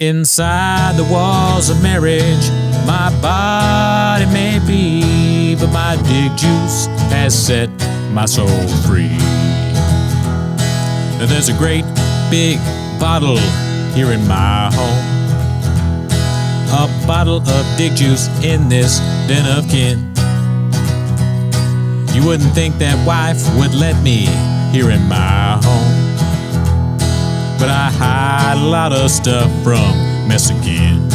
Inside the walls of marriage, my body may be, but my dick juice has set my soul free. And there's a great big bottle here in my home, a bottle of dick juice in this den of kin. You wouldn't think that wife would let me here in my home, but I hide a lot of stuff from Mexican.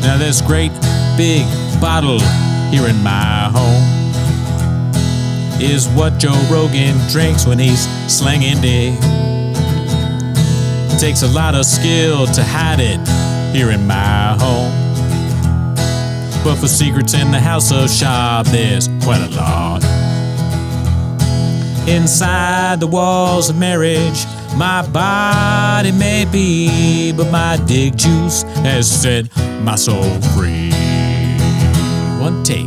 Now this great big bottle here in my home is what Joe Rogan drinks when he's slanging dick. It takes a lot of skill to hide it here in my home, but for secrets in the house of Schaub, there's quite a lot. Inside the walls of marriage, my body may be, but my dick juice has set my soul free. One take.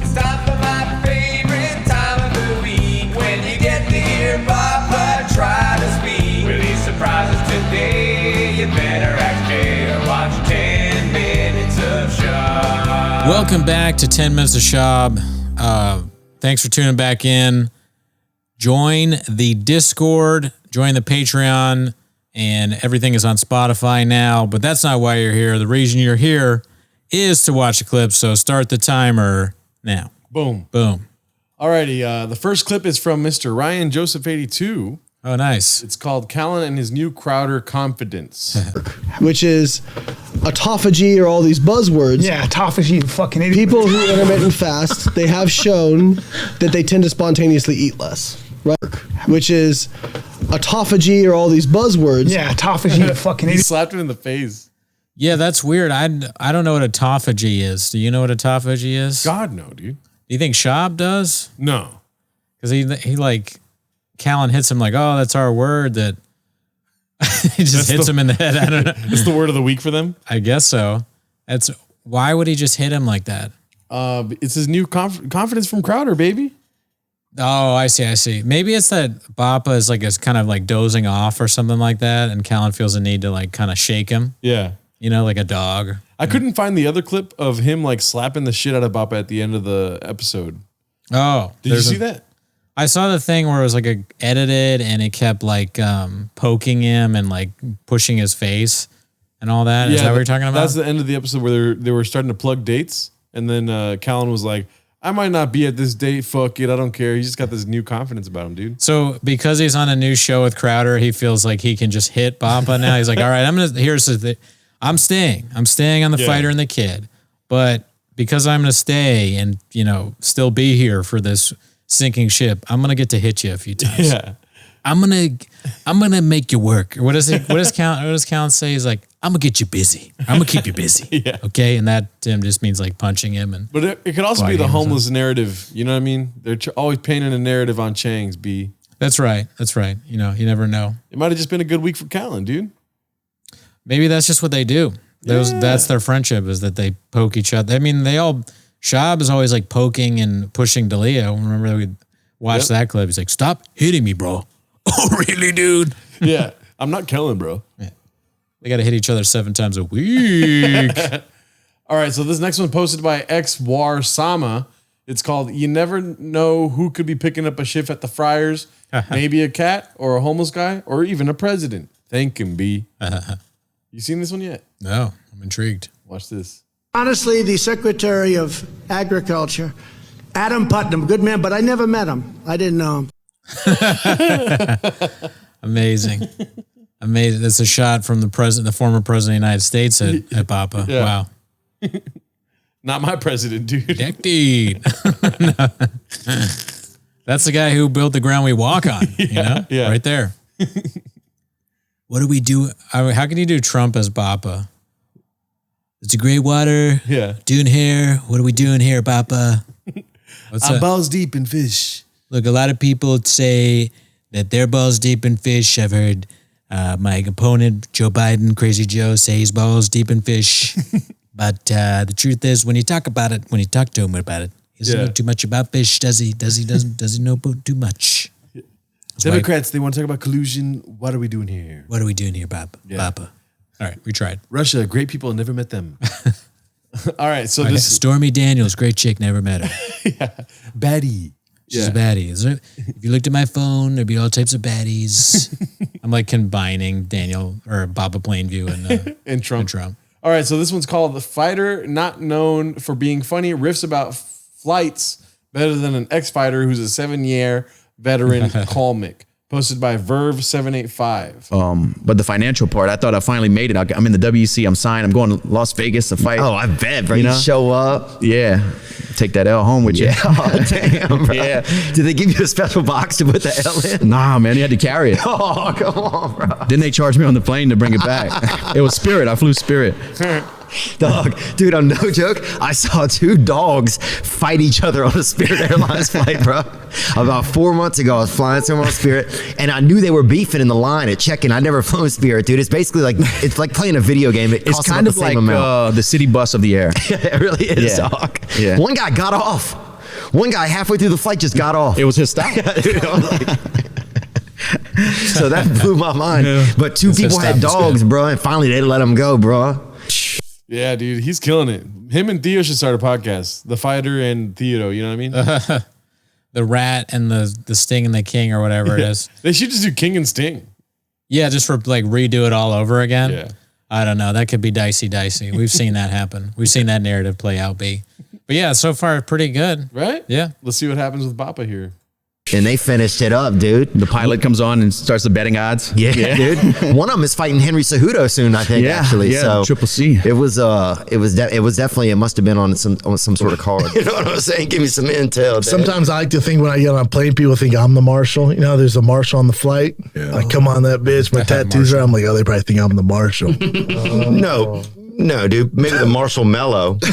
It's time for my favorite time of the week, when you get to hear Bapa try to speak. Will he surprise us today? You better ask Jay or watch 10 minutes of Schaub. Welcome back to 10 Minutes of Schaub. Thanks for tuning back in. Join the Discord, join the Patreon, and everything is on Spotify now. But that's not why you're here. The reason you're here is to watch the clip. So start the timer now. Boom. Boom. Alrighty, the first clip is from Mr. Ryan Joseph 82. Oh, nice. It's called Callan and his new Crowder Confidence. Which is autophagy or all these buzzwords. Yeah, autophagy, you fucking idiot. People who intermittent fast, they have shown that they tend to spontaneously eat less. Right? Which is autophagy or all these buzzwords. Yeah, autophagy, you fucking He idiot. slapped it in the face. Yeah, that's weird. I don't know what autophagy is. Do you know what autophagy is? God, no, dude. Do you think Schaub does? No. Because he like, Callan hits him like, oh, that's our word that he just hits him in the head. I don't know. It's the word of the week for them. I guess so. Why would he just hit him like that? It's his new confidence from Crowder, baby. Oh, I see. Maybe it's that Bapa is kind of like dozing off or something like that, and Callan feels a need to like kind of shake him. Yeah. You know, like a dog. I couldn't find the other clip of him like slapping the shit out of Bapa at the end of the episode. Oh. Did you see that? I saw the thing where it was like edited and it kept like poking him and like pushing his face and all that. Is that what you're talking about? That's the end of the episode where they were starting to plug dates, and then Callan was like, I might not be at this date. Fuck it. I don't care. He's just got this new confidence about him, dude. So because he's on a new show with Crowder, he feels like he can just hit Bapa now. He's like, all right, I'm staying on the fighter and the kid. But because I'm going to stay and, still be here for this sinking ship, I'm going to get to hit you a few times. Yeah. I'm going to make you work. What does Callan say? He's like, I'm gonna get you busy. I'm gonna keep you busy. Yeah. Okay. And that just means like punching him. But it could also be the homeless narrative. You know what I mean? They're always painting a narrative on Chang's, B. That's right. You never know. It might have just been a good week for Callan, dude. Maybe that's just what they do. That's their friendship, is that they poke each other. I mean, Schaub is always like poking and pushing DeLeo. Remember we watched that clip. He's like, stop hitting me, bro. Oh, really, dude? Yeah. I'm not killing, bro. Yeah. They got to hit each other 7 times a week. All right, so this next one posted by X-War Sama. It's called You Never Know Who Could Be Picking Up a Shift at the Friars. Maybe a cat or a homeless guy or even a president. Thank him, B. You seen this one yet? No, I'm intrigued. Watch this. Honestly, the Secretary of Agriculture, Adam Putnam, good man, but I never met him. I didn't know him. Amazing. That's a shot from the former president of the United States at Bapa. Yeah. Wow. Not my president, dude. Indeed. That's the guy who built the ground we walk on. Yeah. Right there. What do we do? How can you do Trump as Bapa? It's a great water. Yeah. Doing here. What are we doing here, Bapa? I'm balls deep in fish. Look, a lot of people say that they're balls deep in fish. I've heard my opponent, Joe Biden, Crazy Joe, say he's balls deep in fish. But the truth is, when you talk to him about it, he doesn't know too much about fish, does he? Does he know too much? Democrats, they want to talk about collusion. What are we doing here? What are we doing here, Bapa? Yeah. Bapa? All right, we tried. Russia, great people, never met them. All right, so this Stormy Daniels, great chick, never met her. baddie. She's a baddie. If you looked at my phone, there'd be all types of baddies. I'm like combining Daniel or Bapa Plainview And Trump. and Trump. All right, so this one's called The Fighter Not Known for Being Funny, riffs about flights better than an ex-fighter who's a 7-year veteran Kalmick. Posted by Verve785. But the financial part, I thought I finally made it. I'm in the WC. I'm signed. I'm going to Las Vegas to fight. Oh, I bet, bro. You show up. Yeah. Take that L home with you. Oh, damn, bro. Yeah. Did they give you a special box to put the L in? Nah, man. They had to carry it. Oh, come on, bro. Then they charged me on the plane to bring it back. It was Spirit. I flew Spirit. Dog, dude, I'm no joke. I saw 2 dogs fight each other on a Spirit Airlines flight, bro. About 4 months ago, I was flying somewhere on Spirit, and I knew they were beefing in the line at check-in. I'd never flown Spirit, dude. It's basically like playing a video game. It It's costs kind about of the same like amount. the city bus of the air. It really is, Yeah. dog. Yeah. One guy got off. One guy halfway through the flight just got off. It was his style. Dude, I was like- so that blew my mind. Yeah. But 2 people stuff had is dogs, bro, and finally they let him go, bro. Yeah, dude, he's killing it. Him and Theo should start a podcast. The Fighter and Theo, you know what I mean? The Rat and the Sting and the King or whatever it is. They should just do King and Sting. Yeah, just for like redo it all over again. Yeah. I don't know. That could be dicey. We've seen that happen. We've seen that narrative play out. But yeah, so far pretty good. Right? Yeah. Let's see what happens with Bapa here. And they finished it up, dude. The pilot comes on and starts the betting odds. Yeah, dude. One of them is fighting Henry Cejudo soon, I think. Yeah, actually. yeah, So Triple C. It was definitely. It must have been on some sort of card. You know what I'm saying? Give me some intel. Dude. Sometimes I like to think when I get on a plane, people think I'm the marshal. You know, there's a marshal on the flight. I come on that bitch, my tattoos are. I'm like, oh, they probably think I'm the marshal. No, dude. Maybe the Marshall Mellow. Nobody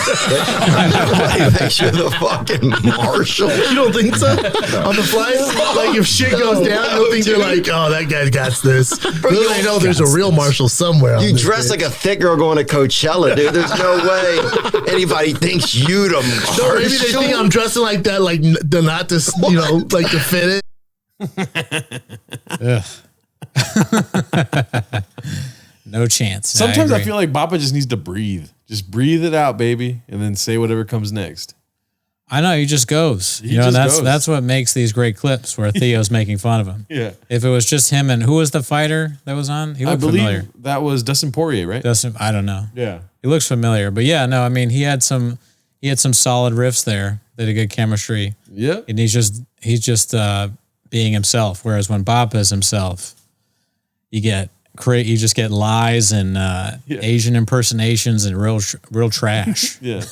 thinks you're the fucking marshal. You don't think so? On the flight? Like, if shit goes down, I don't think they're like, oh, that guy got this. Little they know there's a real marshal somewhere. You dress like a thick girl going to Coachella, dude. There's no way anybody thinks you the marshal. No, maybe they think I'm dressing like that, like not to, you know, like to fit it. No chance. Sometimes I agree. feel like Bapa just needs to breathe. Just breathe it out, baby, and then say whatever comes next. I know he just goes. He just goes. That's what makes these great clips where Theo's making fun of him. Yeah. If it was just him and who was the fighter that was on? He I looked believe familiar. that was Dustin Poirier, right? I don't know. Yeah. He looks familiar, but yeah, no. I mean, he had some solid riffs there. They had a good chemistry. Yeah. And he's just being himself. Whereas when Bapa is himself, you just get lies and Asian impersonations and real trash. Yeah.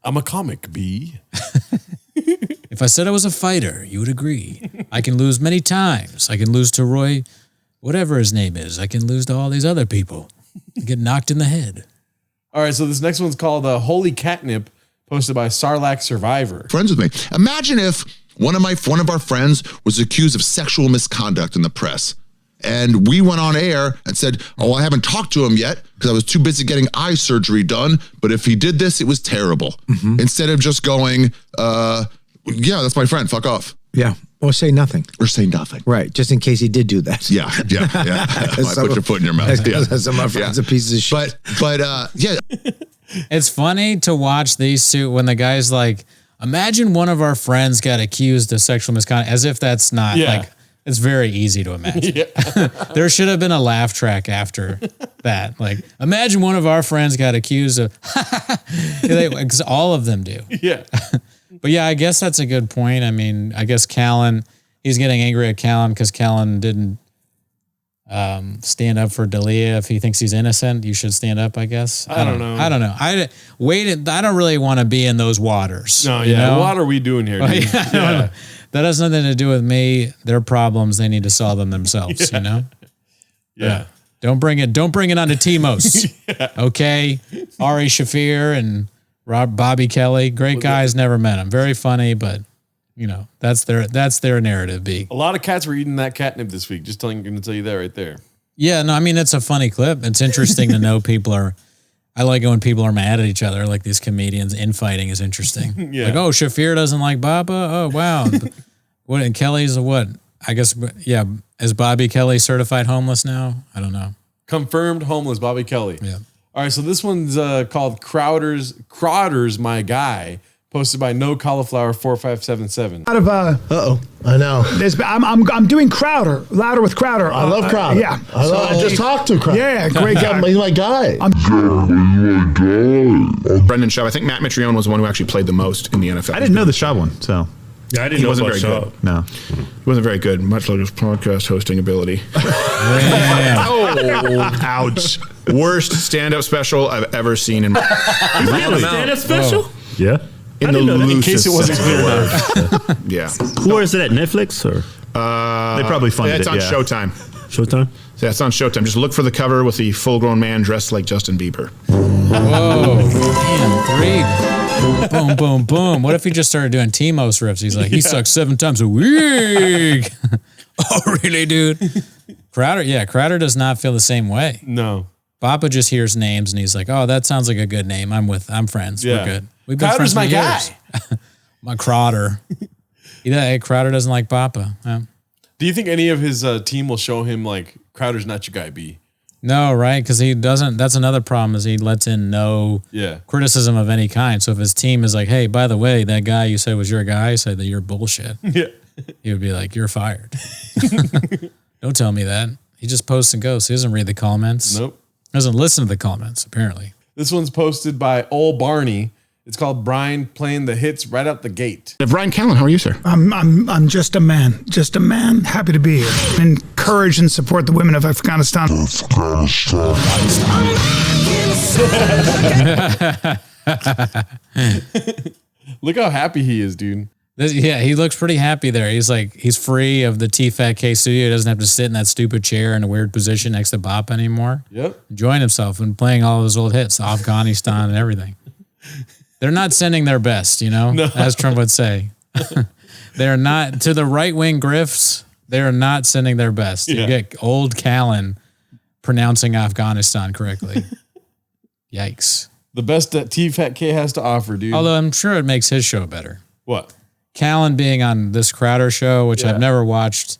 I'm a comic, B. If I said I was a fighter, you would agree. I can lose many times. I can lose to Roy, whatever his name is. I can lose to all these other people. I get knocked in the head. All right, so this next one's called Holy Catnip, posted by Sarlacc Survivor. Friends with me. Imagine if one of our friends was accused of sexual misconduct in the press. And we went on air and said, oh, I haven't talked to him yet because I was too busy getting eye surgery done. But if he did this, it was terrible. Instead of just going, yeah, that's my friend, fuck off. Yeah. Or say nothing. Or say nothing. Right. Just in case he did do that. Yeah. I put your foot in your mouth. Some of my friends are pieces of shit. But yeah. It's funny to watch these two when the guy's like, imagine one of our friends got accused of sexual misconduct, as if that's not like, it's very easy to imagine. There should have been a laugh track after that. Like, imagine one of our friends got accused of, because all of them do. Yeah. But yeah, I guess that's a good point. I mean, I guess Callan, he's getting angry at Callan because Callan didn't stand up for D'Elia. If he thinks he's innocent, you should stand up, I guess. I don't know. I don't know. I don't really want to be in those waters. No, you know? What are we doing here, dude? Yeah. That has nothing to do with me. Their problems, they need to solve them themselves, you know? Yeah. Don't bring it onto Timos. Okay? Ari Shafir and Bobby Kelly, great guys, never met him. Very funny, but you know, that's their narrative, B. A lot of cats were eating that catnip this week. Just going to tell you that right there. Yeah, no, I mean, it's a funny clip. It's interesting to know I like it when people are mad at each other, like these comedians. Infighting is interesting. Yeah. Like, oh, Shafir doesn't like Bapa? Oh, wow. What, and Kelly's a what? I guess, yeah, is Bobby Kelly certified homeless now? I don't know. Confirmed homeless, Bobby Kelly. Yeah. All right, so this one's called Crowder's My Guy, posted by No Cauliflower 4577. Out of I know. I'm doing Crowder, louder with Crowder. I love Crowder. Yeah, I just talked to Crowder. Yeah, great guy. He's my guy. Brendan Schaub. I think Matt Mitrione was the one who actually played the most in the NFL. I didn't know the Schaub one, so. Yeah, I didn't He know wasn't about very Schaub. good. No. He wasn't very good, much like his podcast hosting ability. Oh, ouch. Worst stand-up special I've ever seen in my Really? Stand-up special? Yeah. In the in case it wasn't clear enough. Yeah. Where is it at Netflix or? They probably funded it's it, on yeah. Showtime. Showtime? Yeah, it's on Showtime. Just look for the cover with the full-grown man dressed like Justin Bieber. Whoa. Damn, 3. Boom, boom, boom. What if he just started doing T-Mos riffs? He's like, he sucks 7 times a week. Oh, really, dude? Crowder does not feel the same way. No. Bapa just hears names and he's like, oh, that sounds like a good name. I'm friends. Yeah. We're good. We've been Crowder's friends for my years. guy. My Crowder. Hey, Crowder doesn't like Bapa. Yeah. Do you think any of his team will show him like Crowder's not your guy, B? No, right? Because he doesn't. That's another problem is he lets in no criticism of any kind. So if his team is like, hey, by the way, that guy you said was your guy said that you're bullshit. Yeah. He would be like, you're fired. Don't tell me that. He just posts and goes. He doesn't read the comments. Nope. Doesn't listen to the comments, apparently. This one's posted by Ol Barney. It's called Brine playing the hits right out the gate. Brian Callen, how are you, sir? I'm just a man. Happy to be here. Encourage and support the women of Afghanistan. Look how happy he is, dude. He looks pretty happy there. He's like, he's free of the T-Fat-K studio. He doesn't have to sit in that stupid chair in a weird position next to Bapa anymore. Yep. Enjoying himself and playing all of his old hits, Afghanistan and everything. They're not sending their best, as Trump would say. They're not, to the right-wing grifts, they're not sending their best. You get old Callen pronouncing Afghanistan correctly. Yikes. The best that T-Fat-K has to offer, dude. Although I'm sure it makes his show better. What? Callen being on this Crowder show, which I've never watched.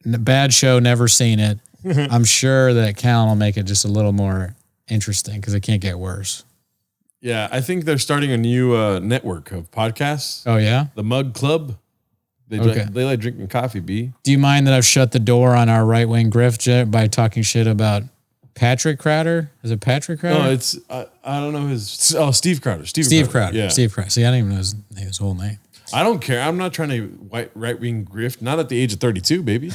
Bad show, never seen it. I'm sure that Callen will make it just a little more interesting because it can't get worse. Yeah, I think they're starting a new network of podcasts. Oh, yeah? The Mug Club. They like drinking coffee, B. Do you mind that I've shut the door on our right-wing grift by talking shit about Patrick Crowder? Is it Patrick Crowder? No, it's, I don't know Steve Crowder. Steve Crowder. Yeah. Steve Crowder. See, I don't even know his whole name. I don't care. I'm not trying to right-wing grift. Not at the age of 32, baby.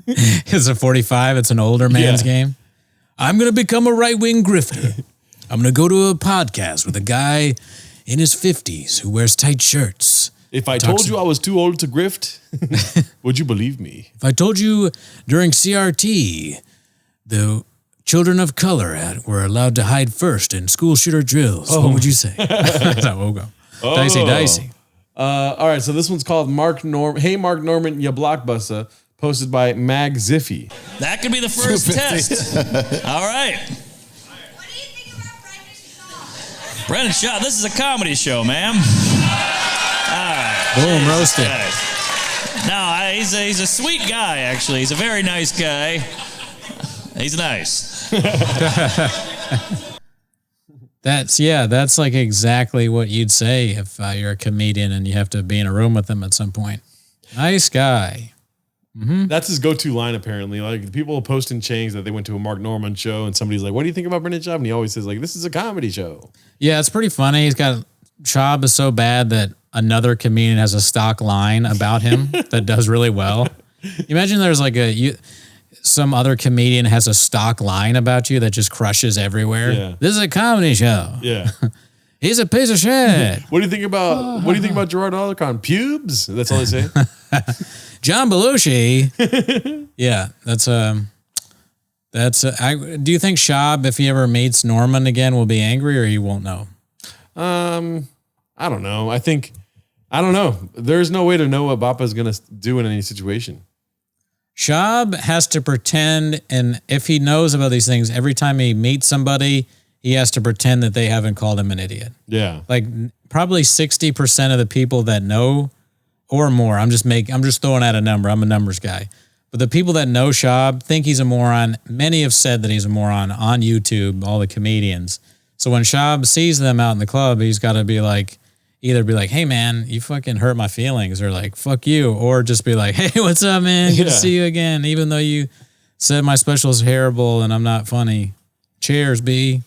It's a 45. It's an older man's game. I'm going to become a right-wing grifter. I'm going to go to a podcast with a guy in his 50s who wears tight shirts. If I told you I was too old to grift, would you believe me? If I told you during CRT, the children of color were allowed to hide first in school shooter drills, what would you say? No, we'll go. Dicey. All right, so this one's called Hey Mark Norman, ya blockbuster, posted by Mag Ziffy. That could be the first test. All right. Brendan Schaub, this is a comedy show, ma'am. Boom, roasted. No, he's a sweet guy, actually. He's a very nice guy. He's nice. That's like exactly what you'd say if you're a comedian and you have to be in a room with them at some point. Nice guy. Mm-hmm. That's his go-to line, apparently. Like, people post in chains that they went to a Mark Norman show and somebody's like, what do you think about Brendan Schaub? And he always says, like, this is a comedy show. Yeah, it's pretty funny. Schaub is so bad that another comedian has a stock line about him that does really well. Imagine there's like some other comedian has a stock line about you that just crushes everywhere. Yeah. This is a comedy show. Yeah. He's a piece of shit. What do you think about Gerard Alarcon? Pubes? That's all I say. John Belushi. Yeah, do you think Schaub, if he ever meets Norman again, will be angry or he won't know? I don't know. I don't know. There's no way to know what Bapa's going to do in any situation. Schaub has to pretend, and if he knows about these things, every time he meets somebody, he has to pretend that they haven't called him an idiot. Yeah. Like probably 60% of the people that know or more, I'm just throwing out a number. I'm a numbers guy. But the people that know Schaub think he's a moron. Many have said that he's a moron on YouTube, all the comedians. So when Schaub sees them out in the club, he's got to be like, either be like, hey, man, you fucking hurt my feelings, or like, fuck you, or just be like, hey, what's up, man? Good to see you again, even though you said my special is terrible and I'm not funny. Cheers, B.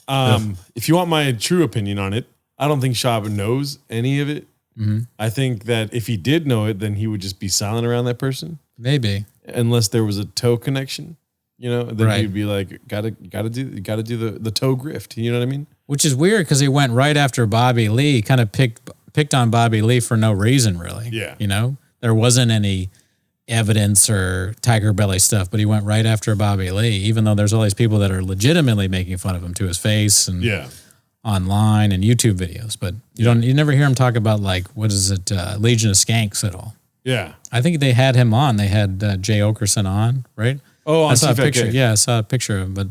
If you want my true opinion on it, I don't think Schaub knows any of it. Mm-hmm. I think that if he did know it, then he would just be silent around that person. Maybe. Unless there was a toe connection, then Right. he'd be like, gotta do the toe grift. You know what I mean? Which is weird because he went right after Bobby Lee, kind of picked on Bobby Lee for no reason, really. Yeah. There wasn't any evidence or tiger belly stuff, but he went right after Bobby Lee, even though there's all these people that are legitimately making fun of him to his face and online and YouTube videos. But you never hear him talk about like, what is it, Legion of Skanks at all. Yeah. I think they had him on. They had Jay Okerson on, right? Oh, I saw a CFK. picture. Yeah, I saw a picture of him, but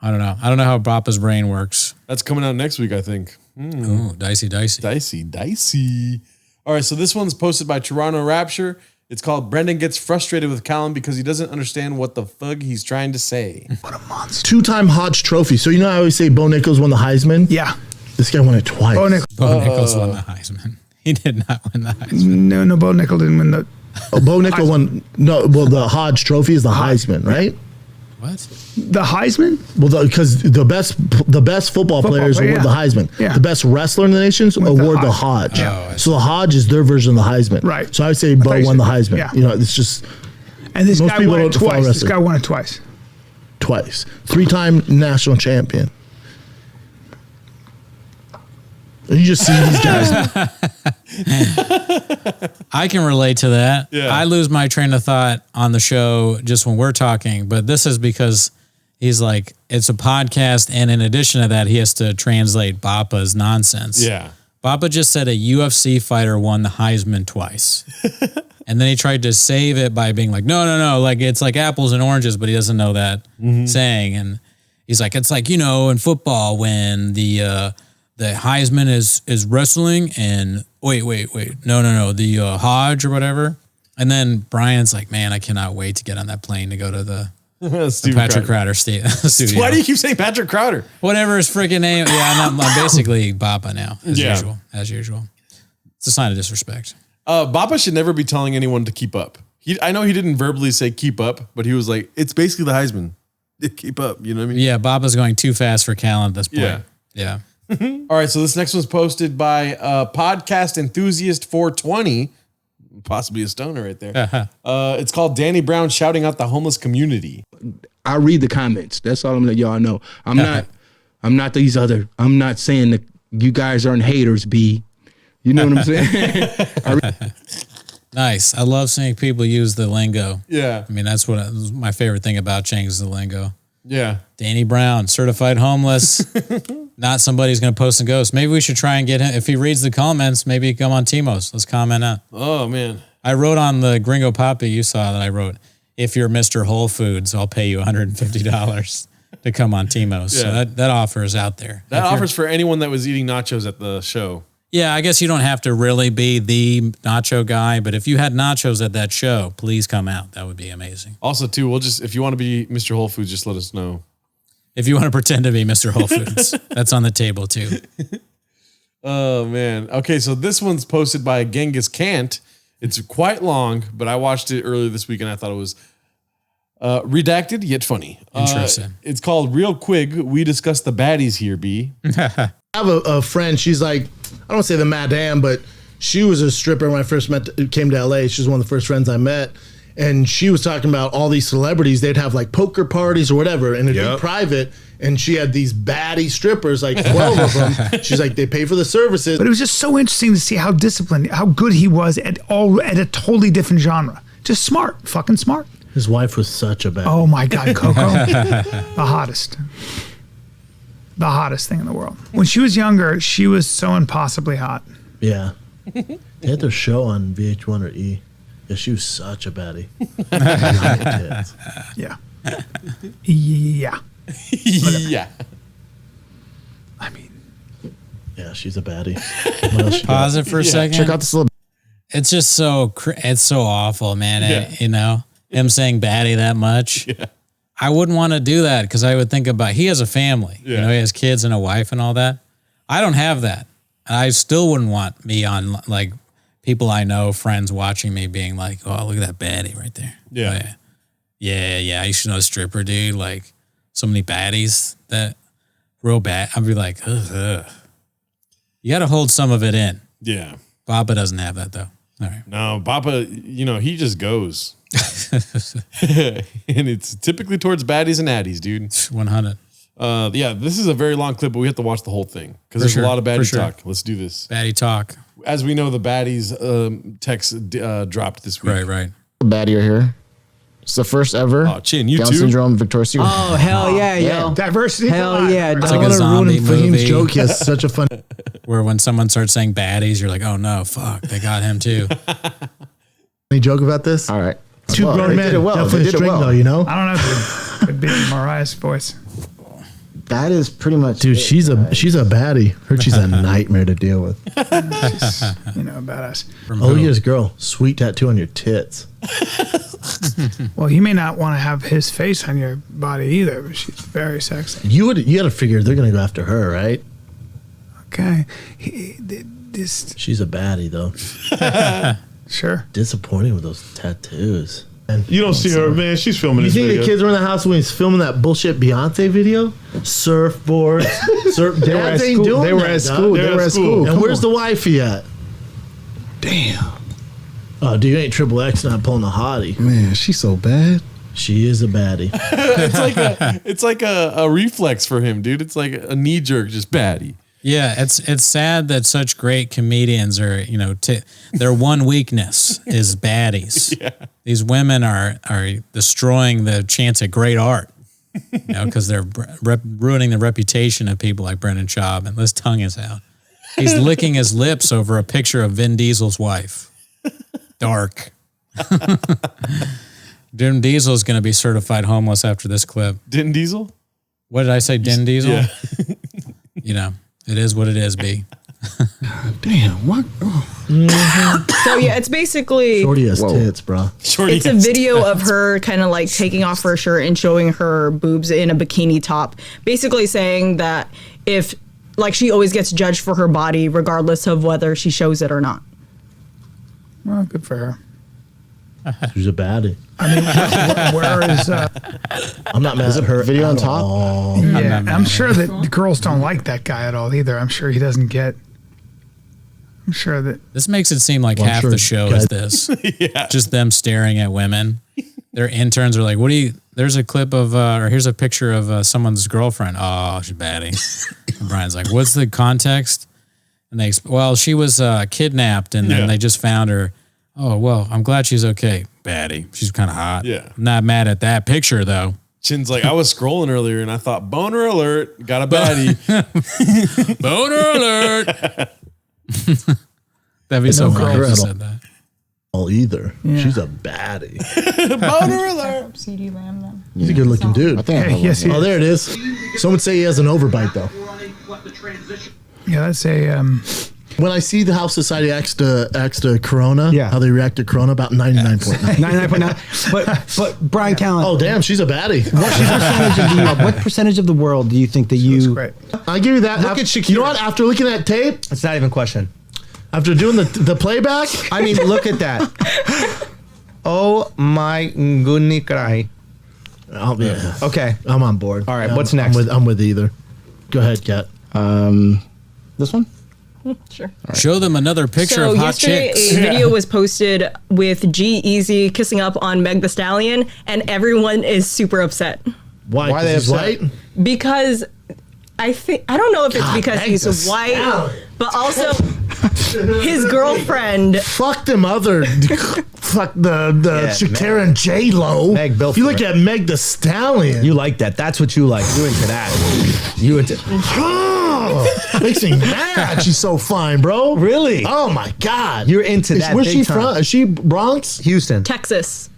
I don't know. I don't know how Bapa's brain works. That's coming out next week, I think. Ooh, dicey. Dicey. All right, so this one's posted by Toronto Rapture. It's called Brendan Gets Frustrated with Callum Because He Doesn't Understand What the Fuck He's Trying to Say. What a monster. 2-time Hodge Trophy. So I always say Bo Nichols won the Heisman? Yeah. This guy won it twice. Bo Nichols won the Heisman. He did not win the Heisman. No, Bo Nichols didn't win the. Bo Nichols won. No, well, the Hodge Trophy is the Heisman, right? What? The Heisman? Well, because the best football players player, award the Heisman. Yeah. The best wrestler in the nations award the Hodge. Yeah. So the Hodge is their version of the Heisman. Right. So I would say Bo won the Heisman. Yeah. It's just. And this most guy people won it don't follow twice. This wrestling. guy won it twice. Twice. 3-time national champion. And you just see these guys. I can relate to that. Yeah. I lose my train of thought on the show just when we're talking, but this is because he's like, it's a podcast, and in addition to that, he has to translate Bapa's nonsense. Yeah. Bapa just said a UFC fighter won the Heisman twice. And then he tried to save it by being like, no, like it's like apples and oranges, but he doesn't know that saying. And he's like, it's like, in football when the Heisman is wrestling and wait, no, the Hodge or whatever. And then Brian's like, man, I cannot wait to get on that plane to go to the Patrick Crowder studio. Why do you keep saying Patrick Crowder? Whatever his freaking name. Yeah, I'm basically Bapa now, as usual. It's a sign of disrespect. Bapa should never be telling anyone to keep up. I know he didn't verbally say keep up, but he was like, it's basically the Heisman. Keep up, you know what I mean? Yeah, Bapa's going too fast for Callan at this point. Yeah. All right, so this next one's posted by Podcast Enthusiast 420, possibly a stoner right there. It's called Danny Brown Shouting Out the Homeless Community. I read the comments. That's all I'm letting y'all know. I'm not these other. I'm not saying that you guys aren't haters, B. You know what I'm saying? Nice. I love seeing people use the lingo. Yeah. I mean, that's my favorite thing about Chang is the lingo. Yeah. Danny Brown, certified homeless. Not somebody who's going to post and ghost. Maybe we should try and get him. If he reads the comments, maybe he come on Timos. Let's comment out. Oh, man. I wrote on the Gringo Poppy, you saw that I wrote, if you're Mr. Whole Foods, I'll pay you $150 to come on Timos. Yeah. So that offer is out there. That offers for anyone that was eating nachos at the show. Yeah, I guess you don't have to really be the nacho guy, but if you had nachos at that show, please come out. That would be amazing. Also, too, if you want to be Mr. Whole Foods, just let us know. If you want to pretend to be Mr. Whole Foods, that's on the table too. Oh, man. Okay, so this one's posted by Genghis Kant. It's quite long, but I watched it earlier this week and I thought it was redacted yet funny. Interesting. It's called Real Quick. We discuss the baddies here, B. I have a friend. She's like, I don't say the madam, but she was a stripper when I first came to LA. She's one of the first friends I met. And she was talking about all these celebrities. They'd have like poker parties or whatever, and it'd be private. And she had these baddie strippers, like 12 of them. She's like, they pay for the services. But it was just so interesting to see how disciplined, how good he was at a totally different genre. Just smart, fucking smart. His wife was such a baddie. Oh my God, Coco. The hottest. The hottest thing in the world. When she was younger, she was so impossibly hot. Yeah. They had their show on VH1 or E. Yeah, she was such a baddie. Yeah. Yeah. Yeah. I mean. Yeah, she's a baddie. Pause it for a second. Check out this little. It's just it's so awful, man. Yeah. You know, him saying baddie that much. Yeah. I wouldn't want to do that because I would think about he has a family. Yeah. You know, he has kids and a wife and all that. I don't have that. I still wouldn't want me on like people I know, friends watching me being like, oh, look at that baddie right there. Yeah. Oh, yeah. I used to know a stripper, dude. Like so many baddies that real bad. I'd be like, ugh. You got to hold some of it in. Yeah. Bapa doesn't have that though. All right. No, Bapa, you know, he just goes. And it's typically towards baddies and addies, dude. 100. Yeah, this is a very long clip, but we have to watch the whole thing because there's a lot of baddie talk. Let's do this. Baddie talk. As we know, the baddies text dropped this week. Right. Baddie are here. It's the first ever. Oh, Chin, you Down too. syndrome Victoria's Secret. Oh, hell yeah, yo. Diversity. Hell yeah. It's I like a want to ruin zombie Fahim's movie joke. He has such a fun. where when someone starts saying baddies, you're like, oh no, fuck, they got him too. Any joke about this? All right. Two Well, grown they men. did it well. Definitely They did it string well. though, you know? I don't know if it would be Mariah's voice. That is pretty much Dude, it, she's guys. a baddie. Heard she's a nightmare to deal with. She's, you know, badass. Oh, look at this girl. Sweet tattoo on your tits. Well, you may not want to have his face on your body either, but she's very sexy. You got to figure they're gonna go after her, right? Okay. She's a baddie though. Sure. Disappointing with those tattoos. And You don't see her, man. She's filming you this think video. the kids were in the house when he's filming that bullshit Beyonce video? Surfboards. They were at Dads ain't school. doing They were that, at dog. school. They were at school. And Come where's on. the wifey at? Damn. Oh, dude, ain't Triple X not pulling a hottie. Man, she's so bad. She is a baddie. it's like a reflex for him, dude. It's like a knee jerk, just baddie. Yeah, it's sad that such great comedians are, you know, their one weakness is baddies. Yeah. These women are destroying the chance at great art, you know, because they're ruining the reputation of people like Brendan Schaub. And his tongue is out. He's licking his lips over a picture of Vin Diesel's wife. Dark. Vin Diesel's going to be certified homeless after this clip. Din Diesel? What did I say, Din Diesel? Yeah. You know, it is what it is, B. Damn, what? So yeah, it's basically Shorty has tits, bro. it's a video of her kind of like taking off her shirt and showing her boobs in a bikini top, basically saying that if like she always gets judged for her body regardless of whether she shows it or not. Well, good for her. She's a baddie. I mean, where is? I'm not mad at her. Video on at top? all. Yeah, I'm sure that the girls don't like that guy at all either. I'm sure he doesn't get. I'm sure that This makes it seem like Well, I'm half sure the show guys- is this. Just them staring at women. Their interns are like, what do you, there's a clip of, or here's a picture of someone's girlfriend. Oh, she's baddie. And Brian's like, what's the context? And they, well, she was kidnapped and then they just found her. Oh, well, I'm glad she's okay. Baddie. She's kind of hot. Yeah. I'm not mad at that picture though. Chin's like, I was scrolling earlier and I thought, boner alert, got a baddie. Boner alert. That'd be so funny if you said that. All either. Yeah. She's a baddie. Boner alert. He's a good looking dude. I think I have yes, one. he Oh, there it is. Some would say he has an overbite though. Yeah, that's a. When I see the House Society acts to Corona, Yeah. how they react to Corona, about 99.9. 99.9. But Brian Callen, Oh, damn, she's a baddie. what percentage of the world do you think that That's you? great. I give you that. Look at Shakira. You know what? After looking at tape, It's not even a question. after doing the playback, I mean, look at that. Oh my goodness, cry. yeah. Okay. I'm on board. All right, Yeah, what's I'm next? I'm with either. Go ahead, Kat. This one? Sure. Show them another picture So of hot yesterday, chicks. a video was posted with G-Eazy kissing up on Meg Thee Stallion, and everyone is super upset Why? Why 'Cause they he's upset? white? because I don't know if it's because Meg he's Thee white, Stallion. but also his girlfriend. Fuck them other. Fuck the Shakira and J Lo. Meg, Bill If you for look it. at Meg Thee Stallion, You like that? That's what you like. You into that? You into? makes me mad. She's so fine, bro. Really? Oh my god. You're into that? Where's big she time. from? Is she Bronx? Houston. Texas.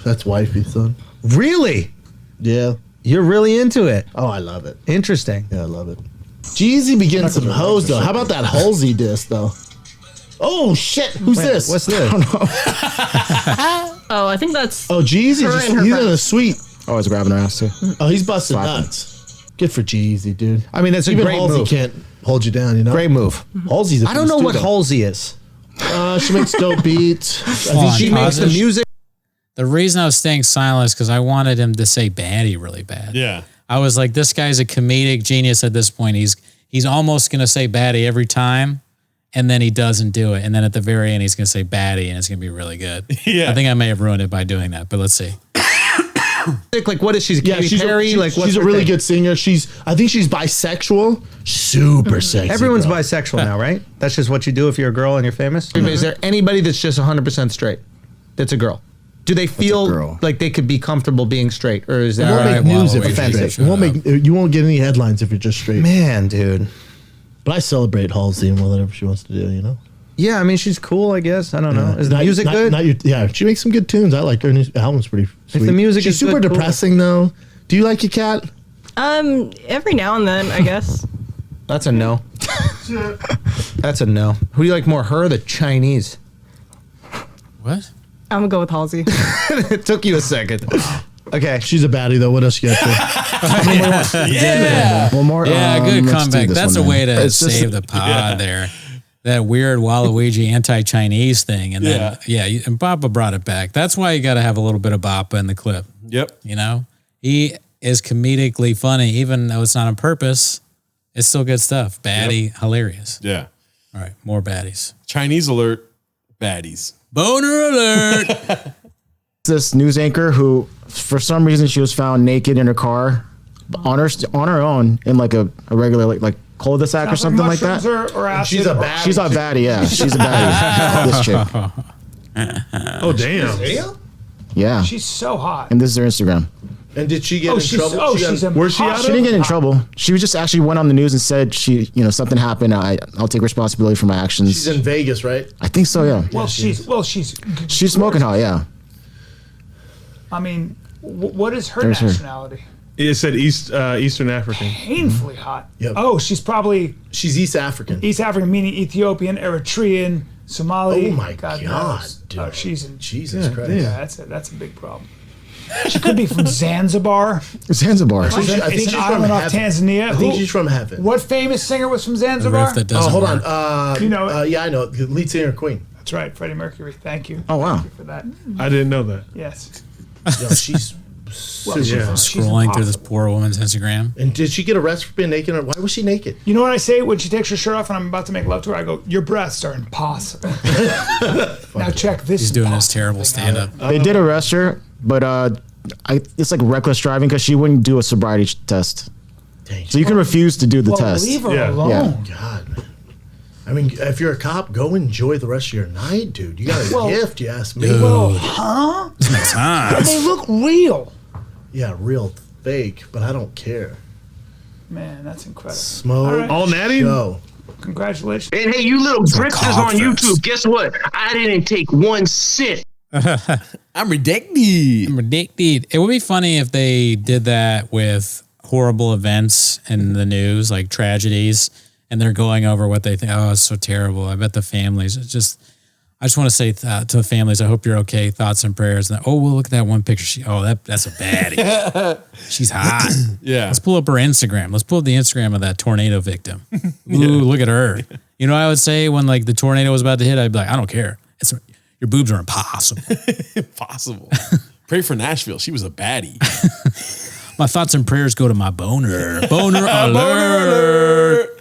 That's wifey, son. Really? Yeah. You're really into it. Oh, I love it. Interesting. Yeah, I love it. Jeezy be getting some hoes though. How about that Halsey diss though? Oh shit! Who's this? What's this? I don't know. Oh, I think that's. Oh, Jeezy, her and her he's in friend. a suite. Oh, he's grabbing her ass too. Oh, he's busting Slapping. nuts. Good for Jeezy, dude. I mean, that's a Even great Halsey move. can't hold you down, you know. Great move. Halsey's. I don't know what Halsey is. She makes dope beats. I think She makes the music. The reason I was staying silent is because I wanted him to say baddie really bad. Yeah. I was like, this guy's a comedic genius at this point. He's almost going to say baddie every time, and then he doesn't do it. And then at the very end, he's going to say baddie, and it's going to be really good. Yeah. I think I may have ruined it by doing that, but let's see. Like, what is she? Yeah, Katy Perry? Like, what's she's a her really thing? good singer. I think she's bisexual. Super sexy. Everyone's bro. bisexual now, right? That's just what you do if you're a girl and you're famous. Is there anybody that's just 100% straight? That's a girl. Do they feel like they could be comfortable being straight, or is It that won't make news if you're offensive? straight. You won't get any headlines if you're just straight. Man, dude. But I celebrate Halsey and whatever she wants to do. You know. Yeah, I mean, she's cool, I guess. I don't know. Is the Not- music not- good? not yeah, she makes some good tunes. I like her. New album's pretty sweet. the music She's is super good, cool. depressing though. Do you like your cat? Every now and then, I guess. That's a no. That's a no. Who do you like more, her or the Chinese? What? I'm gonna go with Halsey. It took you a second. Okay. She's a baddie though. What else you got there? Yeah. One more. Yeah, good let's do comeback. this That's a one way then. to It's just- save the pod there. That weird Waluigi anti-Chinese thing. And then, and Bapa brought it back. That's why you got to have a little bit of Bapa in the clip. Yep. You know, he is comedically funny, even though it's not on purpose. It's still good stuff. Baddie, hilarious. Yeah. All right, more baddies. Chinese alert, baddies. Boner alert. This news anchor who, for some reason, she was found naked in her car on her own in like a regular like cul-de-sac or something like that. Or acid. She's a baddie. She's a baddie, yeah. She's a baddie. This chick. Oh, damn. Yeah. She's so hot. And this is her Instagram. And did she get in she's- trouble? oh, She got- she's a- Where's she out She didn't get in trouble. She was just actually went on the news and said something happened. I'll take responsibility for my actions. She's in Vegas, right? I think so, yeah. Well, she's She's smoking hot, yeah. I mean, what is her There's her. nationality? It said Eastern African. Painfully hot. Yep. Oh, she's probably She's East African. East African, meaning Ethiopian, Eritrean, Somali. Oh my God, knows. dude. Oh, she's in. Jesus Christ. Yeah, that's a big problem. She could be from Zanzibar. Zanzibar. I think It's she's an from island off heaven. Tanzania. I think Who- she's from heaven. What famous singer was from The Zanzibar? riff that doesn't hold work. on. You know it? Yeah, I know. The lead singer, Queen. That's right, Freddie Mercury. Thank you. Oh, wow. Thank you for that. I didn't know that. Yes. Yo, she's Well, she's- Yeah. she's Scrolling through this impossible. poor woman's Instagram. And did she get arrested for being naked? Or why was she naked? You know what I say when she takes her shirt off and I'm about to make love to her? I go, "Your breasts are impossible." Now check this. He's doing his impossible terrible thing stand-up. They did arrest her, but it's like reckless driving because she wouldn't do a sobriety test. Dang. So you can refuse to do the Well, test. leave her Yeah. alone. God, man. I mean, if you're a cop, go enjoy the rest of your night, dude. You got a gift, you ask me. Well, huh? But they look real. Yeah, real fake, but I don't care. Man, that's incredible. Smoke. All right. All natty? Show. Congratulations. And hey, you little drifters on conference. YouTube, guess what? I didn't take one sip. I'm ridiculous. Ridiculous. It would be funny if they did that with horrible events in the news, like tragedies, and they're going over what they think. Oh, it's so terrible. I bet the families. I just want to say to the families, I hope you're okay. Thoughts and prayers. And, oh, well, look at that one picture. That's a baddie. She's hot. Yeah. Let's pull up her Instagram. Let's pull up the Instagram of that tornado victim. Ooh, look at her. You know what I would say when like the tornado was about to hit? I'd be like, I don't care. Your boobs are impossible. Impossible. Pray for Nashville. She was a baddie. My thoughts and prayers go to my boner. Boner alert.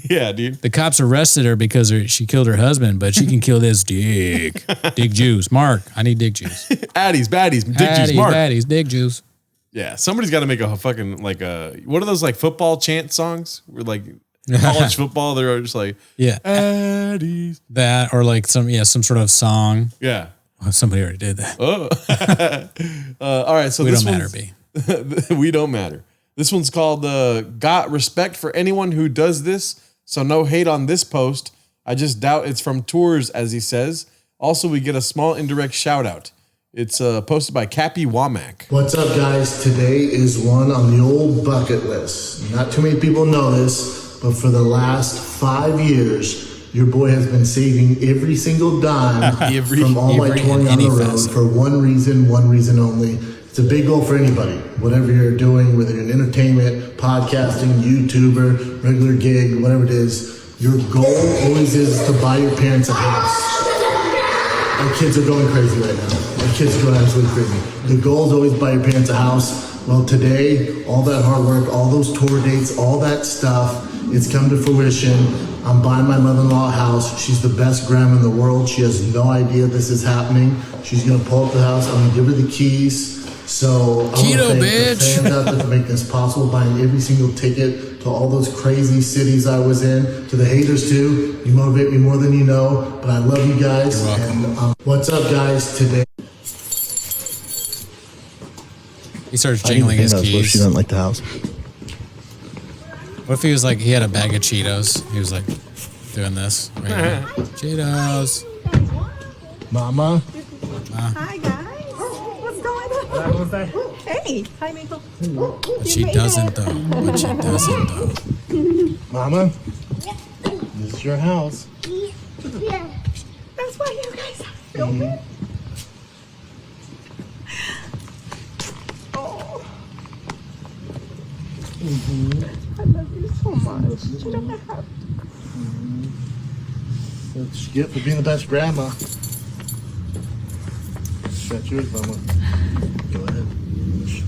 Yeah, dude. The cops arrested her because she killed her husband, but she can kill this dick. Dick juice. Mark, I need dick juice. Addies, baddies, dick juice, Mark. Baddies, dick juice. Yeah, somebody's got to make a fucking what are those like football chant songs? Where like college football, they're just like Yeah. Addies. That or like some sort of song. Yeah. Oh, somebody already did that. Oh. All right, so We this don't matter, B. We don't matter. This one's called "Got Respect for Anyone Who Does This." So no hate on this post. I just doubt it's from tours, as he says. Also, we get a small indirect shout out. It's posted by Cappy Womack. What's up, guys? Today is one on the old bucket list. Not too many people know this, but for the last 5 years, Your boy has been saving every single dime from all my touring on the road for one reason only. It's a big goal for anybody, whatever you're doing, whether you're in entertainment, podcasting, YouTuber, regular gig, whatever it is. Your goal always is to buy your parents a house. Our kids are going crazy right now. Our kids are going absolutely crazy. The goal is always buy your parents a house. Well, today, all that hard work, all those tour dates, all that stuff, it's come to fruition. I'm buying my mother-in-law a house. She's the best grandma in the world. She has no idea this is happening. She's gonna pull up the house. I'm gonna give her the keys. So I want to thank the fans out there for making this possible, buying every single ticket to all those crazy cities I was in. To the haters too, you motivate me more than you know. But I love you guys. And what's up, guys? Today. He starts jingling his keys. She doesn't like the house. What if he was like, he had a bag of Cheetos? He was like doing this. Right here. Cheetos. Mama. Hi guys. What's going on? Hey. Hi, Michael. But she doesn't though. Mama. This is your house. That's why you guys are filming. Oh. I love you so much. You don't have to. That's what you get for being the best grandma. That's yours, Mama. Go ahead.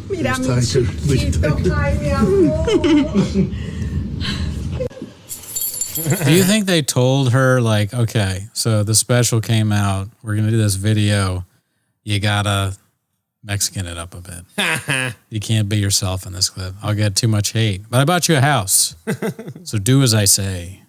Mira, mi Tiger. chiquito. Ay, mi amor. Do you think they told her, like, okay, so the special came out, we're going to do this video, you got to Mexican it up a bit. You can't be yourself in this clip. I'll get too much hate. But I bought you a house. So do as I say.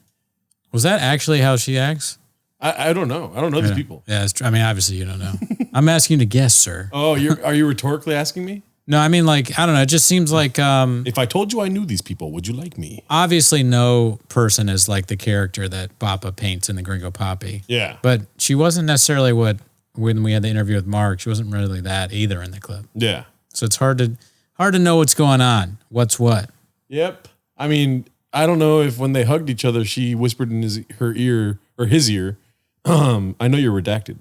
Was that actually how she acts? I don't know. I don't know these people. Yeah, it's true. I mean, obviously you don't know. I'm asking you to guess, sir. Oh, are you rhetorically asking me? No, I mean, like, I don't know. It just seems like... if I told you I knew these people, would you like me? Obviously, no person is like the character that Bapa paints in the Gringo Poppy. Yeah. But she wasn't necessarily when we had the interview with Mark, she wasn't really that either in the clip. Yeah. So it's hard to know what's going on. What's what? Yep. I mean, I don't know if when they hugged each other, she whispered in his ear, I know you're redacted.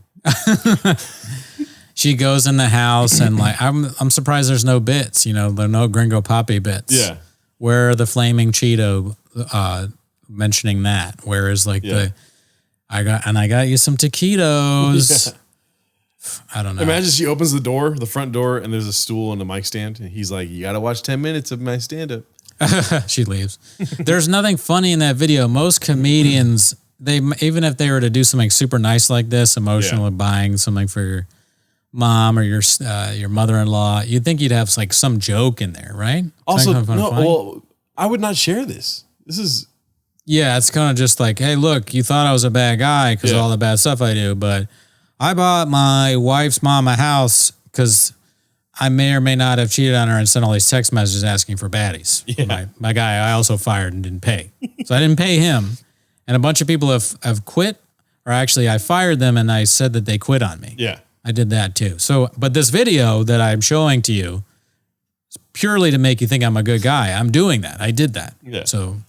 She goes in the house and like I'm surprised there's no bits, there are no Gringo Poppy bits. Yeah. Where are the flaming Cheeto mentioning that? Where is like I got you some taquitos. Yeah. I don't know. Imagine she opens the front door, and there's a stool and a mic stand, and he's like, "You got to watch 10 minutes of my stand-up." She leaves. There's nothing funny in that video. Most comedians, even if they were to do something super nice like this, emotional, buying something for your mom or your mother-in-law, you'd think you'd have like some joke in there, right? Also, I would not share this. This is... Yeah, it's kind of just like, hey, look, you thought I was a bad guy because of all the bad stuff I do, but I bought my wife's mom a house because I may or may not have cheated on her and sent all these text messages asking for baddies. Yeah. My guy I also fired and didn't pay. So I didn't pay him. And a bunch of people have quit, or actually I fired them and I said that they quit on me. Yeah. I did that too. So, but this video that I'm showing to you is purely to make you think I'm a good guy. I'm doing that. I did that. Yeah. So,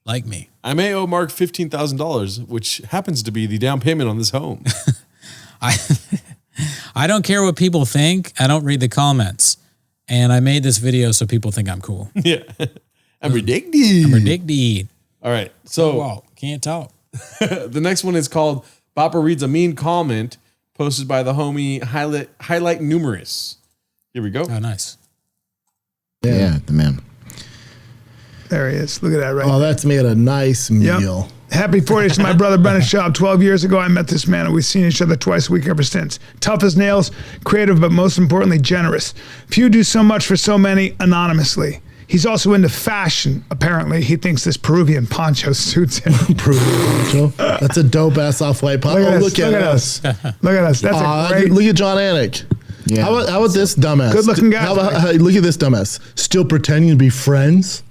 like me. I may owe Mark $15,000, which happens to be the down payment on this home. I don't care what people think. I don't read the comments. And I made this video so people think I'm cool. Yeah. I'm ridiculous. All right. So can't talk. The next one is called Bapa Reads a Mean Comment, posted by the homie Highlight Numerous. Here we go. Oh, nice. Yeah, the man. There he is. Look at that right Oh, that's made a nice meal. Happy 40th to my brother Brennan Schaub. 12 years ago, I met this man, and we've seen each other twice a week ever since. Tough as nails, creative, but most importantly, generous. Few do so much for so many anonymously. He's also into fashion, apparently. He thinks this Peruvian poncho suits him. Peruvian poncho? That's a dope-ass off-white poncho. Look at us. Look at us. That's a great... Look at John Anik. Yeah. How about this dumbass? Good-looking guy. Look at this dumbass. Still pretending to be friends?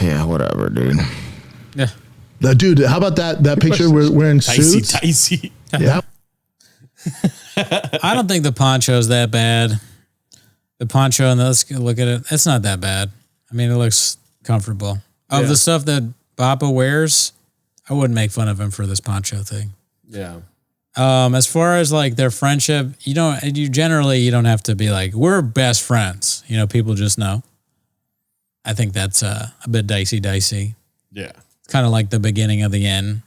Yeah, whatever, dude. Yeah. Dude, how about that picture wearing suits? Dicey. Yeah. I don't think the poncho's that bad. The poncho, and let's look at it. It's not that bad. I mean, it looks comfortable. Of the stuff that Bapa wears, I wouldn't make fun of him for this poncho thing. Yeah. As far as like their friendship, you don't have to be like, we're best friends. You know, people just know. I think that's a bit dicey. Yeah. Kind of like the beginning of the end.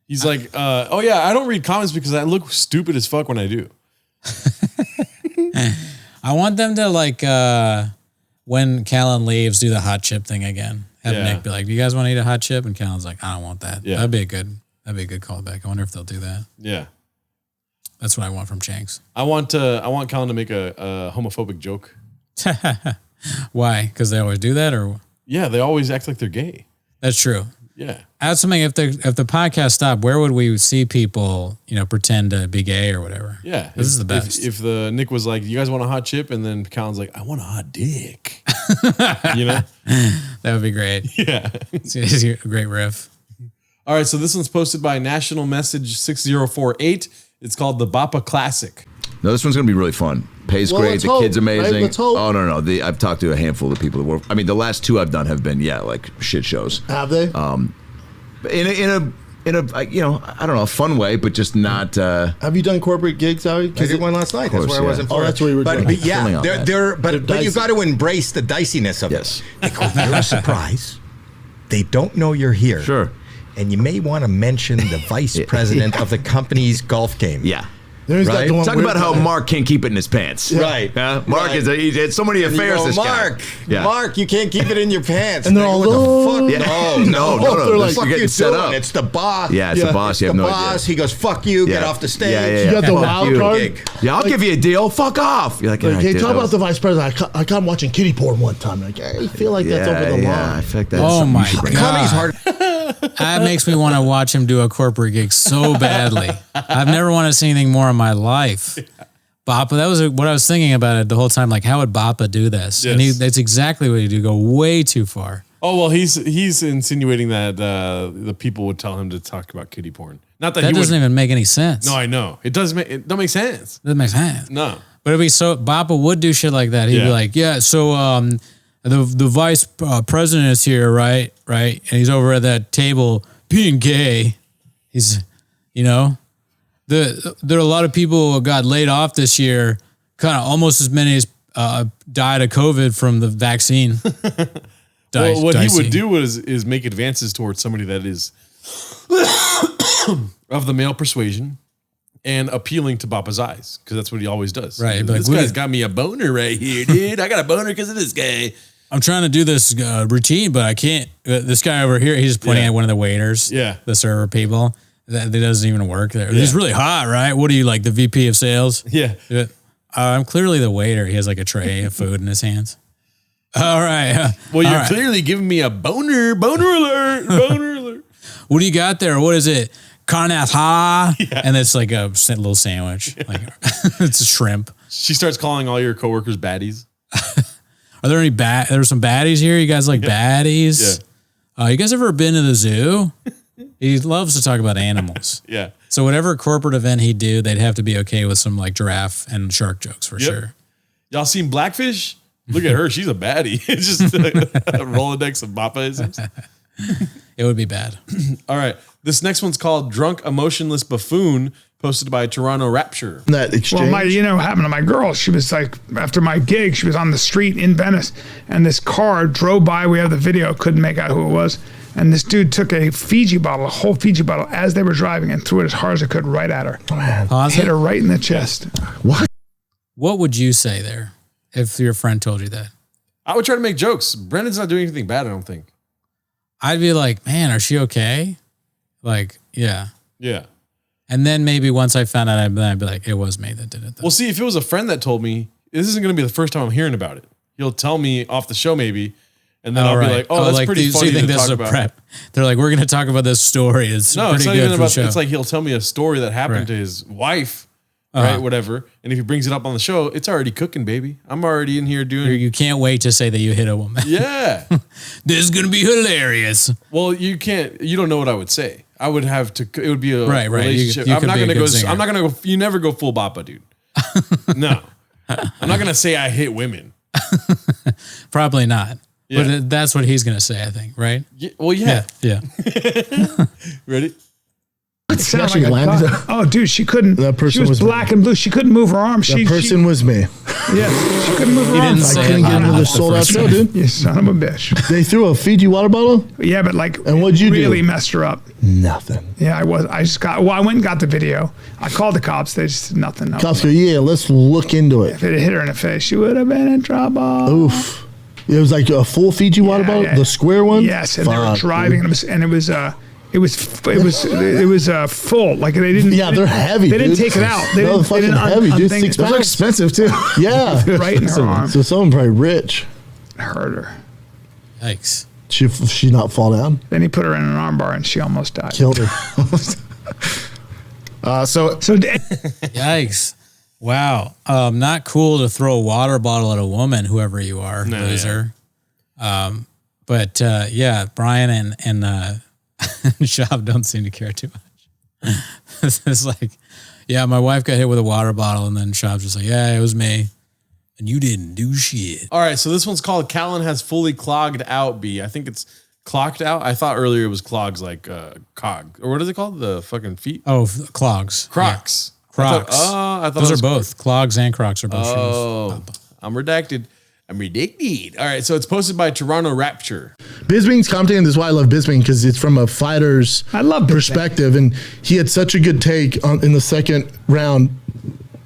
He's like, oh yeah, I don't read comments because I look stupid as fuck when I do. I want them to like, when Callan leaves, do the hot chip thing again. Have Nick be like, do you guys want to eat a hot chip? And Callan's like, I don't want that. Yeah. That'd be a good callback. I wonder if they'll do that. Yeah. That's what I want from Shanks. I want Callan to make a homophobic joke. Why? Because they always do that, or yeah, they always act like they're gay. That's true. Yeah. Add something. If the podcast stopped, where would we see people, pretend to be gay or whatever? Yeah. This is the best. If the Nick was like, you guys want a hot chip? And then Callan's like, I want a hot dick. That would be great. Yeah. It's a great riff. All right. So this one's posted by National Message 6048. It's called the Bapa Classic. No, this one's going to be really fun. Pays Well, great. let's The hope, kid's amazing. right? Let's hope. Oh, no. I've talked to a handful of people that work. I mean, the last two I've done have been, like shit shows. Have they? In a I don't know, a fun way, but just not. Have you done corporate gigs, Howie? I did one last night. That's where I was in Oh, Florida. that's where you were doing. But yeah, but you got to embrace the diciness of it. They go, you're a surprise. They don't know you're here. Sure. And you may want to mention the vice president of the company's golf game. Yeah. Right? Talk about how Mark can't keep it in his pants. Yeah. Right. Mark he had so many And you affairs. go, This Mark, guy. Yeah. Mark, you can't keep it in your pants. And they're all, what the fuck? Yeah. No. They're What like, the fuck you're getting you set doing? up. It's the boss. Yeah, it's the boss. You have the no boss. idea. He goes, fuck you, get Yeah. off the stage. Yeah. You got the Fuck wild you. card? Yeah, I'll give you a deal. Fuck off. You're like, Like, hey, dude, talk that about was- the vice president. I caught him watching kitty porn one time. Like, I feel like that's over the line. I feel like that's Oh something my you should bring God. up. Comedy's hard. That makes me want to watch him do a corporate gig so badly. I've never wanted to see anything more in my life. Bapa, that was what I was thinking about it the whole time. Like, how would Bapa do this? Yes. And that's exactly what he do. Go way too far. Oh, well, he's insinuating that the people would tell him to talk about kitty porn. Not that That he doesn't would. even make any sense. No, I know. It don't make sense. Doesn't make sense. No. But it'd be so. Bapa would do shit like that. He'd be Yeah. like, yeah. So the vice president is here, right? And he's over at that table being gay. He's, there are a lot of people who got laid off this year. Kind of almost as many as died of COVID from the vaccine. Well, what he would do is make advances towards somebody that is of the male persuasion and appealing to Bapa's eyes, because that's what he always does. Right. This guy's got me a boner right here, dude. I got a boner because of this guy. I'm trying to do this routine, but I can't. This guy over here, he's just pointing at one of the waiters. Yeah. The server people. That doesn't even work there. Yeah. He's really hot, right? What are you, like the VP of sales? Yeah. I'm clearly the waiter. He has like a tray of food in his hands. All right. Well, you're All right. clearly giving me a boner. Boner alert. Boner alert. What do you got there? What is it? Carne asada? Yeah. And it's like a little sandwich. Like it's a shrimp. She starts calling all your coworkers baddies. Are there any there's some baddies here? You guys like baddies? Yeah. You guys ever been to the zoo? He loves to talk about animals. Yeah. So whatever corporate event he'd do, they'd have to be okay with some like giraffe and shark jokes for Yep. sure. Y'all seen Blackfish? Look at her. She's a baddie. It's just a Rolodex of Bapa-isms. It would be bad. All right. This next one's called Drunk Emotionless Buffoon, posted by Toronto Rapture. That exchange. Well, what happened to my girl? She was like, after my gig, she was on the street in Venice, and this car drove by. We have the video, couldn't make out who it was. And this dude took a whole Fiji bottle, as they were driving, and threw it as hard as it could right at her. Pause Hit it. her right in the chest. What would you say there if your friend told you that? I would try to make jokes. Brendan's not doing anything bad, I don't think. I'd be like, man, are she okay? Like, yeah. Yeah. And then maybe once I found out, I'd be like, it was me that did it. Though. Well, see, if it was a friend that told me, this isn't going to be the first time I'm hearing about it. He'll tell me off the show maybe, and then I'll be like, oh, that's pretty so funny you think to this talk is a about. prep? They're like, we're going to talk about this story. It's No, pretty it's not good even for about. the show. It's like he'll tell me a story that happened Right. to his wife, Uh-huh. right? Whatever. And if he brings it up on the show, it's already cooking, baby. I'm already in here doing. You can't wait to say that you hit a woman. Yeah. This is going to be hilarious. Well, you can't. You don't know what I would say. I would have to. It would be a Right. relationship. You I'm could not be a going to good go. singer. I'm not going to go. You never go full Bapa, dude. No. I'm not going to say I hit women. Probably not. Yeah. But that's what he's gonna say, I think, right? Yeah, well, yeah. Yeah. Ready? It sounded actually like a landed. thought. Oh, dude, she couldn't. That person she was was black and blue. She couldn't move her arm. That person was me. Yeah, she couldn't move her He arm. didn't I say couldn't it get loud into the enough sold out first show, time. dude. You son of a bitch. They threw a Fiji water bottle. Yeah, but like, And what'd you really do? messed her up. Nothing. Yeah, I was. I just got. Well, I went and got the video. I called the cops. They just said nothing. Cops go, yeah, let's look into it. If it had hit her in the face, she would have been in trouble. Oof. It was like a full Fiji water bottle, yeah. the square one. Yes, and they were Fuck, driving, dude. and it was full. Like they didn't. Yeah, they're heavy. They didn't dude. take it out. They No, didn't. fucking They didn't heavy, dude. unthink 6 it. pounds. They're expensive too. Yeah, Right in her arm. So someone probably rich. Hurt her. Yikes. She not fall down. Then he put her in an armbar, and she almost died. Killed her. So Yikes. Wow. Not cool to throw a water bottle at a woman, whoever you are, loser. But yeah, Brian and Schaub don't seem to care too much. It's like, yeah, my wife got hit with a water bottle, and then Schaub's just like, yeah, it was me. And you didn't do shit. All right, so this one's called Callan has fully clogged out, B. I think it's clocked out. I thought earlier it was clogs like cog. Or what is it called? The fucking feet? Oh, Clogs. Crocs. Yeah. Crocs. I thought Those it are was both. Clogs and Crocs are both shoes. Oh, I'm redacted. I'm redacted. All right, so it's posted by Toronto Rapture. Bisbing's commenting, and this is why I love Bisbing, because it's from a fighter's perspective, and he had such a good take in the second round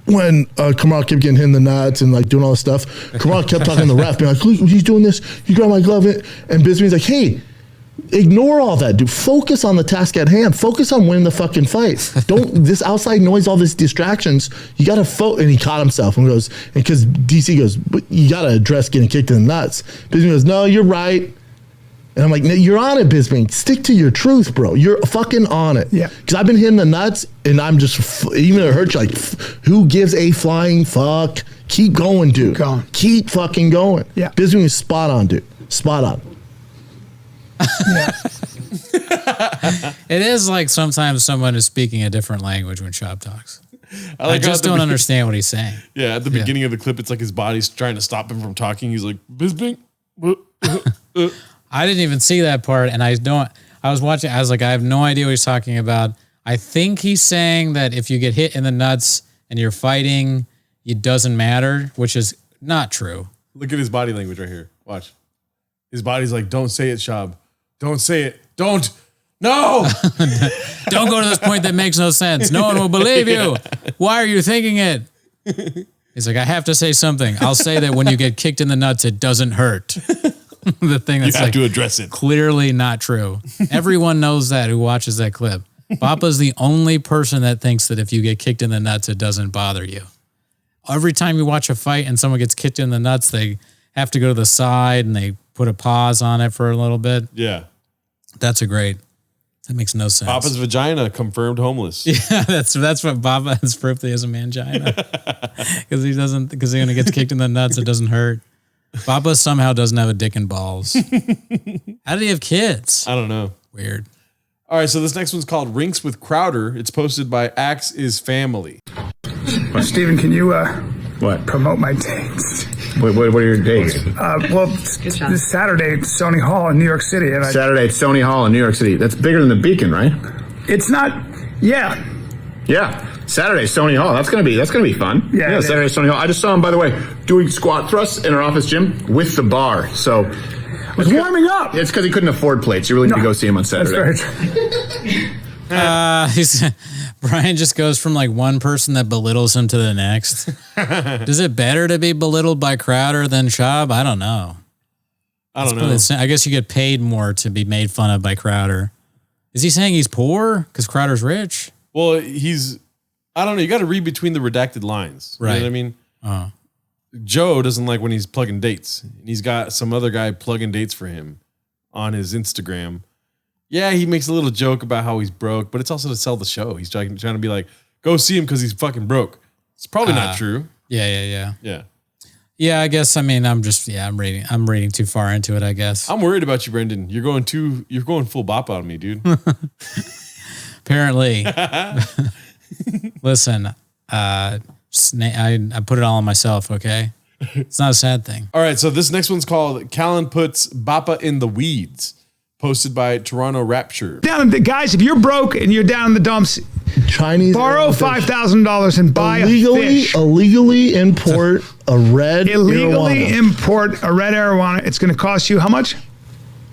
when Kamal kept getting hit in the nuts and like doing all this stuff. Kamal kept talking to the ref, being like, "Look, he's doing this, you got my glove," and Bisbing's like, "Hey, ignore all that, dude. Focus on the task at hand. Focus on winning the fucking fight. Don't this outside noise, all these distractions. You got to And he caught himself and goes, and because DC goes, but you got to address getting kicked in the nuts. Bisbing goes, no, you're right. And I'm like, no, you're on it, Bisbing. Stick to your truth, bro. You're fucking on it. Yeah. Because I've been hitting the nuts, and I'm just, even if it hurts you, like, who gives a flying fuck? Keep going, dude. Keep fucking going. Yeah. Bisbing is spot on, dude. Spot on. It is like sometimes someone is speaking a different language when Schaub talks. I how just at the don't be- understand what he's saying. Yeah, at the beginning of the clip, it's like his body's trying to stop him from talking. He's like, Bisbing. I didn't even see that part, and I was watching. I was like, I have no idea what he's talking about. I think he's saying that if you get hit in the nuts and you're fighting, it doesn't matter, which is not true. Look at his body language right here. Watch. His body's like, don't say it, Schaub. Don't say it. Don't. No. Don't go to this point that makes no sense. No one will believe you. Why are you thinking it? He's like, I have to say something. I'll say that when you get kicked in the nuts, it doesn't hurt. The thing that's You have like to address it. Clearly not true. Everyone knows that who watches that clip. Bapa's the only person that thinks that if you get kicked in the nuts, it doesn't bother you. Every time you watch a fight and someone gets kicked in the nuts, they have to go to the side and they put a pause on it for a little bit. Yeah. That makes no sense. Papa's vagina confirmed homeless. Yeah, that's what Bapa has proof that he has a mangina. Because when he gets kicked in the nuts, it doesn't hurt. Bapa somehow doesn't have a dick and balls. How did he have kids? I don't know. Weird. All right, so this next one's called Rinks with Crowder. It's posted by Axe is Family. Well, Steven, can you What? promote my dates? What are your dates? Well, this Saturday at Sony Hall in New York City. And Saturday at Sony Hall in New York City. That's bigger than the Beacon, right? It's not. Yeah. Yeah. Saturday, Sony Hall. That's gonna be fun. Yeah, it Saturday, Sony Hall. I just saw him, by the way, doing squat thrusts in our office gym with the bar. So I was warming up. it's because he couldn't afford plates. You really need to go see him on Saturday. That's right. Brian just goes from like one person that belittles him to the next. Is it better to be belittled by Crowder than Schaub? I don't know. I don't know. I guess you get paid more to be made fun of by Crowder. Is he saying he's poor because Crowder's rich? Well, I don't know. You got to read between the redacted lines. You know Right. what I mean? Uh-huh. Joe doesn't like when he's plugging dates. And he's got some other guy plugging dates for him on his Instagram. Yeah, he makes a little joke about how he's broke, but it's also to sell the show. He's trying to be like, go see him because he's fucking broke. It's probably not true. Yeah. Yeah. I guess. I mean, I'm reading too far into it, I guess. I'm worried about you, Brendan. You're going full bop on me, dude. Apparently. Listen, I put it all on myself, okay? It's not a sad thing. All right, so this next one's called Callan Puts Bapa in the Weeds, posted by Toronto Rapture. Down, guys, if you're broke and you're down in the dumps, Chinese borrow $5,000 and buy a fish. Illegally import a red Illegally arowana. import a red arowana. It's going to cost you how much?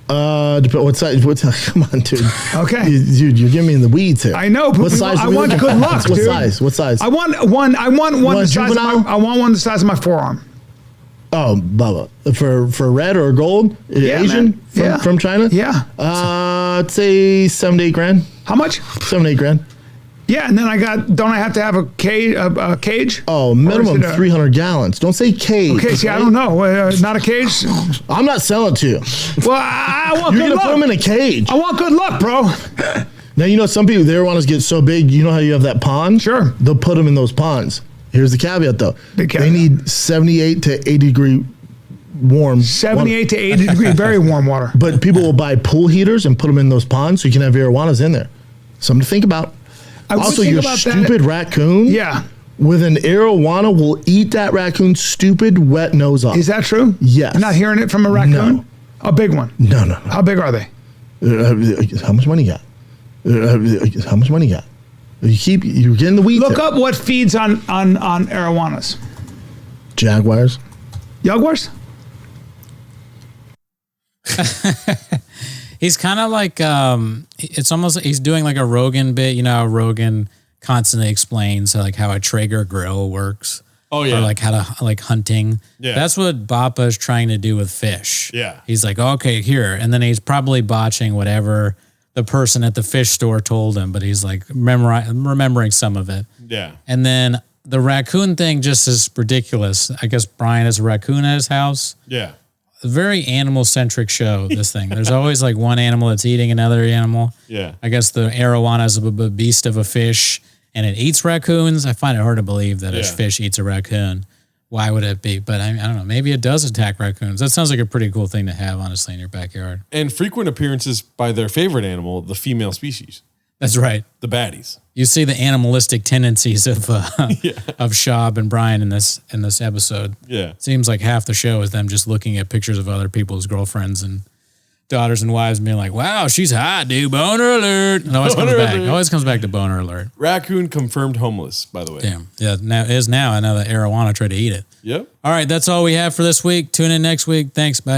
What size? Come on, dude. Okay, dude, you're getting me in the weeds here. I know. But What size? I are we want looking good at? luck, What dude. size? What size? I want one. I want one want the size of my, juvenile? I want one the size of my forearm. Oh, Bubba, for red or gold? Yeah, Asian man. from China? Yeah. I'd say 7 to 8 grand. How much? 7 to 8 grand. Yeah, and then don't I have to have a cage? A cage? Oh, Or minimum is it 300 gallons. Don't say cage. Okay, see, I don't know. Not a cage? I'm not selling to you. Well, I want You're good gonna luck. put them in a cage. I want good luck, bro. Now, you know, some people, their arowanas get so big, you know how you have that pond? Sure. They'll put them in those ponds. Here's the caveat, though. Big caveat. They need 78 to 80 degree warm. 78 to 80 degree, very warm water. But people will buy pool heaters and put them in those ponds so you can have your arowanas in there. Something to think about. I would Also, think your about that. stupid raccoon Yeah. with an arowana will eat that raccoon's stupid wet nose off. Is that true? Yes. You're not hearing it from a raccoon? No. A big one? No. How big are they? How much money you got? How much money you got? You're getting the weeds. Look there. up what feeds on arowanas. Jaguars. Jaguars? He's kind of like, it's almost like he's doing like a Rogan bit. You know how Rogan constantly explains like how a Traeger grill works. Oh, yeah. Or like how to, like hunting. Yeah. That's what Bapa is trying to do with fish. Yeah. He's like, okay, here. And then he's probably botching whatever the person at the fish store told him, but he's like remembering some of it. Yeah. And then the raccoon thing just is ridiculous. I guess Brine has a raccoon at his house. Yeah. A very animal-centric show, this thing. There's always like one animal that's eating another animal. Yeah. I guess the arowana is a beast of a fish, and it eats raccoons. I find it hard to believe that a fish eats a raccoon. Why would it be? But I don't know. Maybe it does attack raccoons. That sounds like a pretty cool thing to have, honestly, in your backyard. And frequent appearances by their favorite animal, the female species. That's right. The baddies. You see the animalistic tendencies of Schaub and Brine in this episode. Yeah. Seems like half the show is them just looking at pictures of other people's girlfriends and daughters and wives and being like, wow, she's hot, dude. Boner alert. It always comes back. It always comes back to boner alert. Raccoon confirmed homeless, by the way. Damn. Yeah, now I know that arowana tried to eat it. Yep. All right, that's all we have for this week. Tune in next week. Thanks. Bye.